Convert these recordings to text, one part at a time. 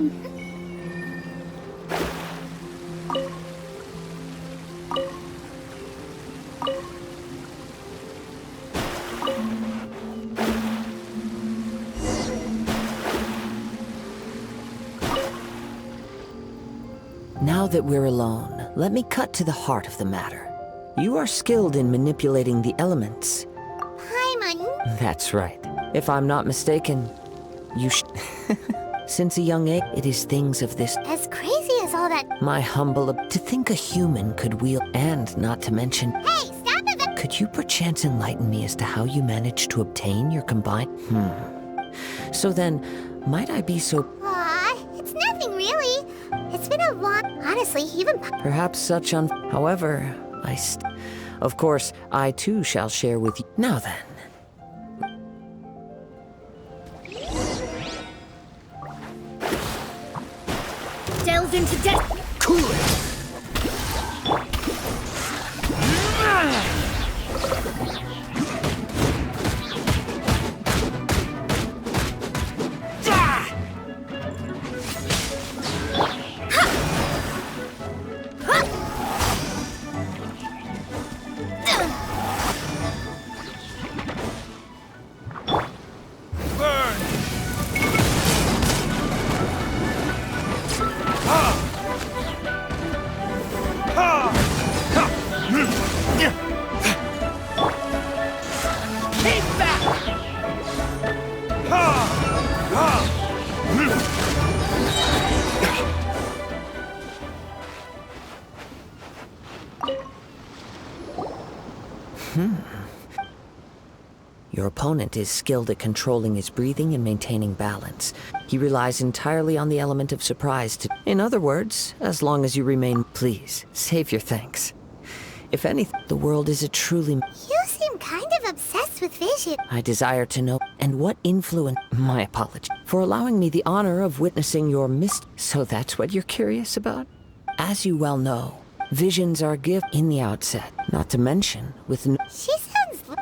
Now that we're alone, let me cut to the heart of the matter. You are skilled in manipulating the elements. Paimon. That's right. If I'm not mistaken, you Since a young age, it is things of this. As crazy as all that. My humble to think a human could wield, and not to mention. Hey, stop it! Could you perchance enlighten me as to how you managed to obtain your combined? So then, might I be so? It's nothing really. It's been a long. Honestly, even. Perhaps such However, of course, I too shall share with you. Now then. Delves into death. Cool it. Your opponent is skilled at controlling his breathing and maintaining balance. He relies entirely on the element of surprise to... In other words, as long as you remain... Please, save your thanks. If anything, the world is a truly... You seem kind of obsessed with vision. I desire to know, and what influence... My apology for allowing me the honor of witnessing your So that's what you're curious about? As you well know, visions are given in the outset, not to mention with... She sounds...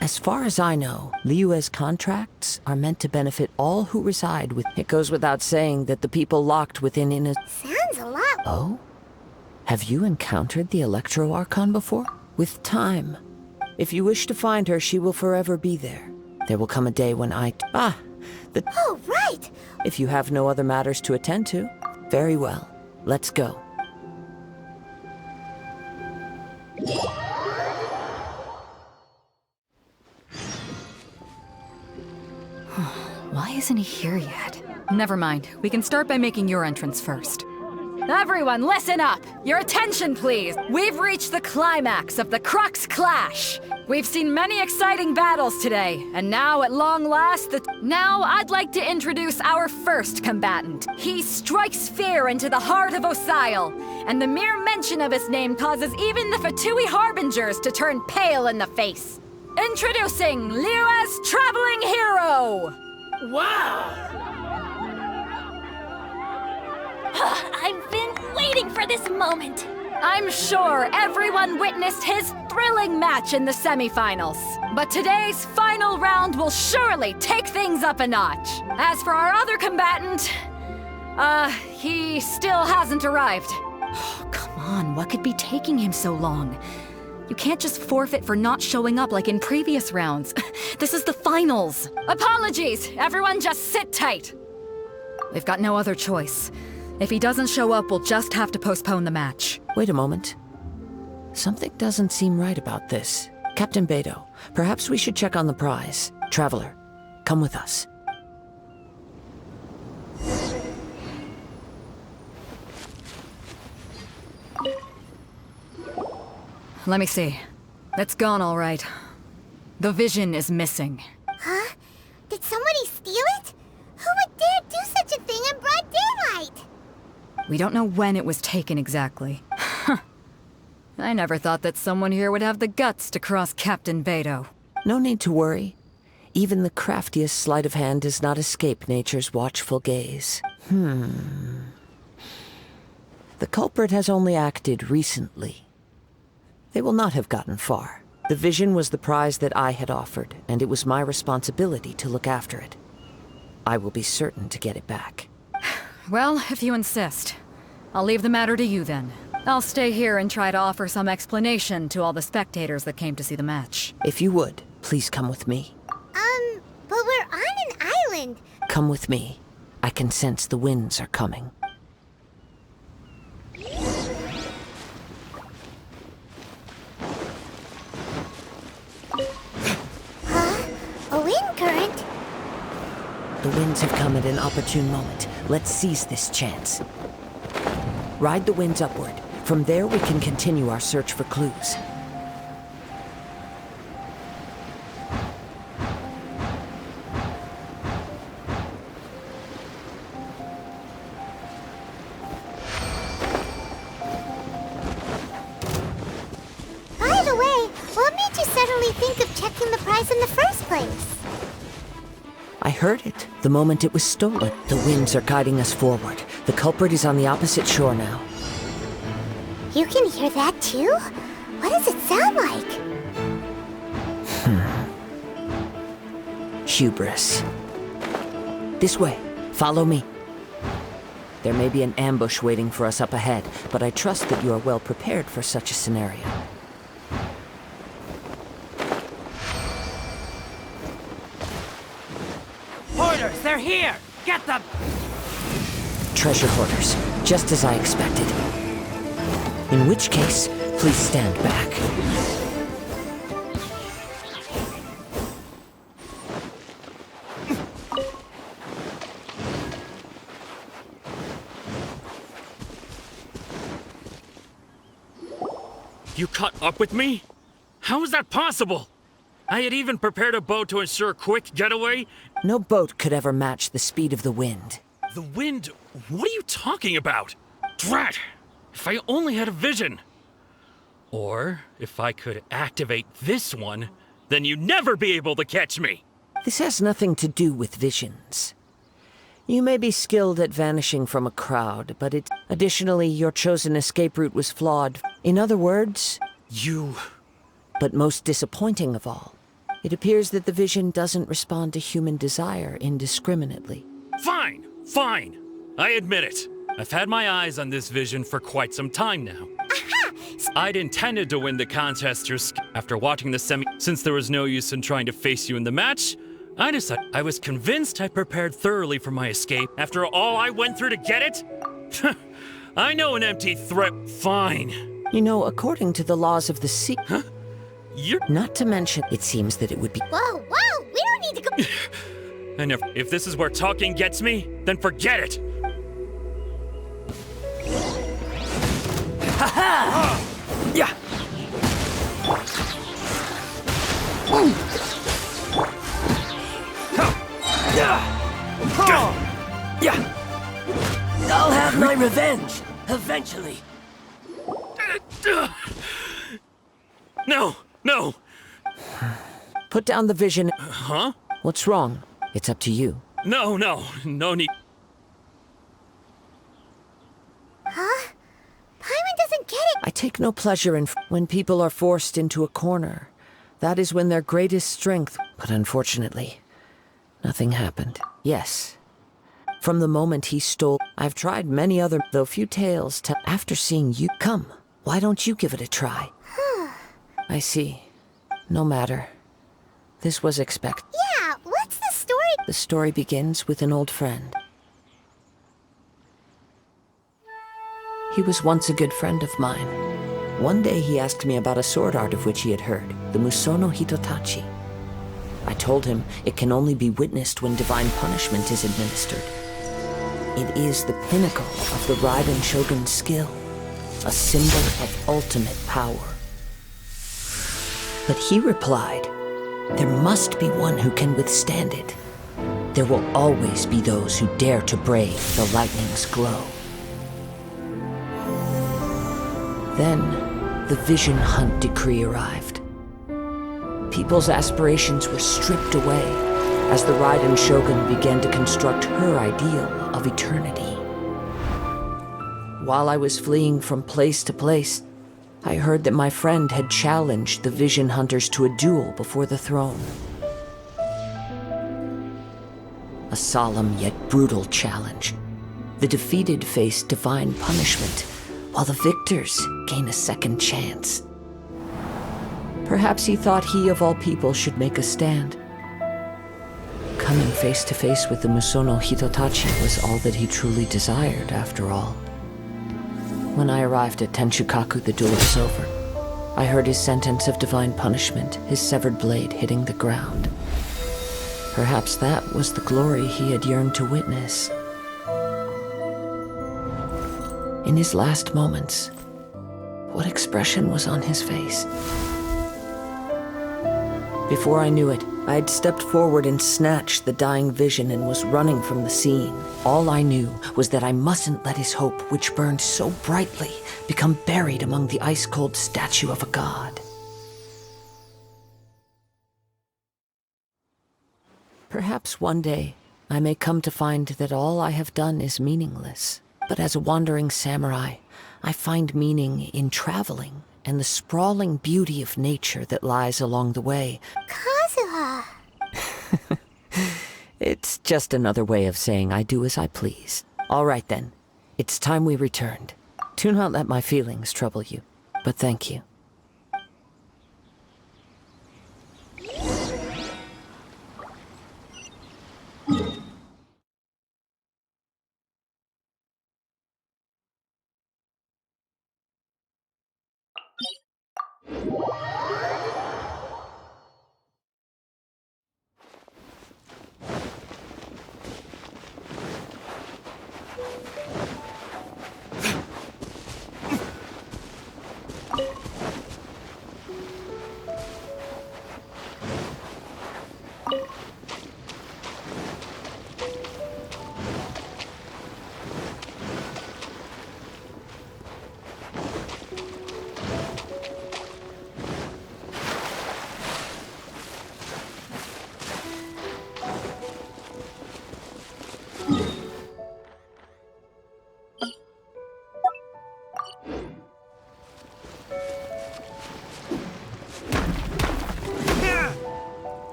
As far as I know, Liyue's contracts are meant to benefit all who reside with... It goes without saying that the people locked within Sounds a lot... Oh? Have you encountered the Electro Archon before? With time. If you wish to find her, she will forever be there. There will come a day when Oh, right! If you have no other matters to attend to, very well. Let's go. Why isn't he here yet? Never mind. We can start by making your entrance first. Everyone, listen up! Your attention, please! We've reached the climax of the Crux Clash! We've seen many exciting battles today, and now, at long last, Now, I'd like to introduce our first combatant. He strikes fear into the heart of Osile, and the mere mention of his name causes even the Fatui Harbingers to turn pale in the face. Introducing Liyue's Traveling Hero! Wow! I've been waiting for this moment. I'm sure everyone witnessed his thrilling match in the semifinals. But today's final round will surely take things up a notch. As for our other combatant, he still hasn't arrived. Oh, come on, what could be taking him so long? You can't just forfeit for not showing up like in previous rounds. This is the finals. Apologies, everyone just sit tight. We've got no other choice. If he doesn't show up, we'll just have to postpone the match. Wait a moment. Something doesn't seem right about this. Captain Beidou, perhaps we should check on the prize. Traveler, come with us. Let me see. It's gone all right. The vision is missing. Huh? Did somebody steal it? Who would dare do such a thing in broad daylight? We don't know when it was taken exactly. I never thought that someone here would have the guts to cross Captain Beidou. No need to worry. Even the craftiest sleight of hand does not escape nature's watchful gaze. The culprit has only acted recently. They will not have gotten far. The vision was the prize that I had offered, and it was my responsibility to look after it. I will be certain to get it back. Well, if you insist. I'll leave the matter to you then. I'll stay here and try to offer some explanation to all the spectators that came to see the match. If you would, please come with me. But we're on an island. Come with me. I can sense the winds are coming. A wind current? The winds have come at an opportune moment. Let's seize this chance. Ride the winds upward. From there, we can continue our search for clues. By the way, what made you suddenly think of checking the prize in the first place? I heard it the moment it was stolen. The winds are guiding us forward. The culprit is on the opposite shore now. You can hear that too? What does it sound like? Hubris. This way. Follow me. There may be an ambush waiting for us up ahead, but I trust that you are well prepared for such a scenario. Hoarders, they're here! Get them! Treasure hoarders, just as I expected. In which case, please stand back. You caught up with me? How is that possible? I had even prepared a boat to ensure a quick getaway. No boat could ever match the speed of the wind. The wind? What are you talking about? Drat! If I only had a vision. Or if I could activate this one, then you'd never be able to catch me. This has nothing to do with visions. You may be skilled at vanishing from a crowd, but additionally, your chosen escape route was flawed. In other words... You... But most disappointing of all, it appears that the vision doesn't respond to human desire indiscriminately. Fine! Fine! I admit it. I've had my eyes on this vision for quite some time now. I'd intended to win the contest after watching the since there was no use in trying to face you in the match. I decided I was convinced I prepared thoroughly for my escape after all I went through to get it. I know an empty threat. Fine. You know, according to the laws of the sea... Huh? You're... Not to mention, it seems that it would be... Whoa, whoa! We don't need to go... And if this is where talking gets me, then forget it. Ha-ha! Yeah! Yeah! I'll have my revenge, eventually. No! No! Put down the vision... Huh? What's wrong? It's up to you. No need. Huh? Paimon doesn't get it! I take no pleasure in when people are forced into a corner. That is when their greatest strength... But unfortunately, nothing happened. Yes. From the moment he stole... I've tried many other... Though few tales tell... After seeing you... Come, why don't you give it a try? I see. No matter. This was expected. Yeah, what's the story? The story begins with an old friend. He was once a good friend of mine. One day he asked me about a sword art of which he had heard, the Musono Hitotachi. I told him it can only be witnessed when divine punishment is administered. It is the pinnacle of the Raiden Shogun's skill, a symbol of ultimate power. But he replied, there must be one who can withstand it. There will always be those who dare to brave the lightning's glow. Then, the Vision Hunt decree arrived. People's aspirations were stripped away as the Raiden Shogun began to construct her ideal of eternity. While I was fleeing from place to place, I heard that my friend had challenged the Vision Hunters to a duel before the throne. A solemn yet brutal challenge. The defeated face divine punishment, while the victors gain a second chance. Perhaps he thought he of all people should make a stand. Coming face to face with the Musono Hitotachi was all that he truly desired, after all. When I arrived at Tenshukaku, the duel was over. I heard his sentence of divine punishment, his severed blade hitting the ground. Perhaps that was the glory he had yearned to witness. In his last moments, what expression was on his face? Before I knew it, I had stepped forward and snatched the dying vision and was running from the scene. All I knew was that I mustn't let his hope, which burned so brightly, become buried among the ice-cold statue of a god. Perhaps one day, I may come to find that all I have done is meaningless. But as a wandering samurai, I find meaning in traveling and the sprawling beauty of nature that lies along the way. Kazuha! It's just another way of saying I do as I please. All right then, it's time we returned. Do not let my feelings trouble you, but thank you.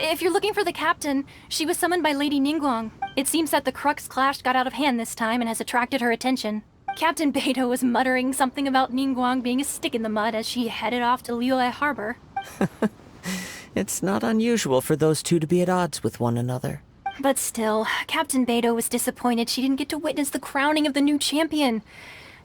If you're looking for the captain, she was summoned by Lady Ningguang. It seems that the Crux clash got out of hand this time and has attracted her attention. Captain Beidou was muttering something about Ningguang being a stick in the mud as she headed off to Liyue Harbor. It's not unusual for those two to be at odds with one another. But still, Captain Beidou was disappointed she didn't get to witness the crowning of the new champion.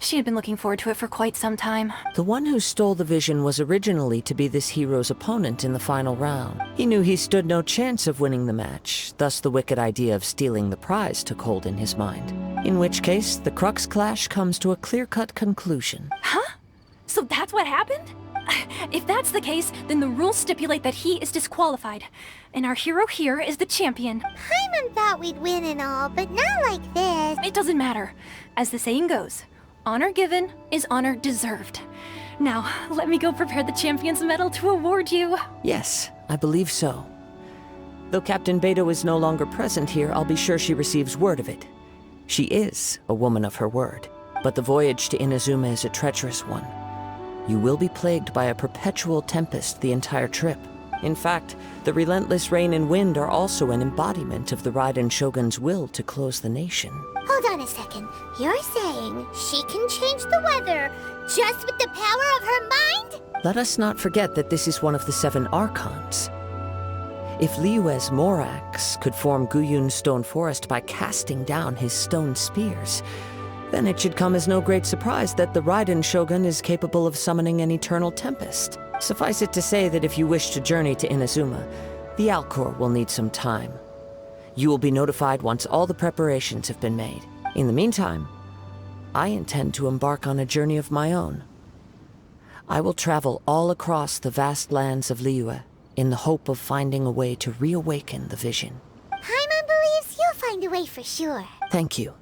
She had been looking forward to it for quite some time. The one who stole the vision was originally to be this hero's opponent in the final round. He knew he stood no chance of winning the match, thus the wicked idea of stealing the prize took hold in his mind. In which case, the Crux clash comes to a clear-cut conclusion. Huh? So that's what happened? If that's the case, then the rules stipulate that he is disqualified. And our hero here is the champion. Paimon thought we'd win and all, but not like this. It doesn't matter. As the saying goes, honor given is honor deserved. Now, let me go prepare the champion's medal to award you. Yes, I believe so. Though Captain Beidou is no longer present here, I'll be sure she receives word of it. She is a woman of her word, but the voyage to Inazuma is a treacherous one. You will be plagued by a perpetual tempest the entire trip. In fact, the relentless rain and wind are also an embodiment of the Raiden Shogun's will to close the nation. Hold on a second. You're saying she can change the weather just with the power of her mind? Let us not forget that this is one of the 7 Archons. If Liyue's Morax could form Guyun's stone forest by casting down his stone spears, Then it should come as no great surprise that the Raiden Shogun is capable of summoning an eternal tempest. Suffice it to say that if you wish to journey to Inazuma, the Alcor will need some time. You will be notified once all the preparations have been made. In the meantime, I intend to embark on a journey of my own. I will travel all across the vast lands of Liyue in the hope of finding a way to reawaken the vision. Paimon believes you'll find a way for sure. Thank you.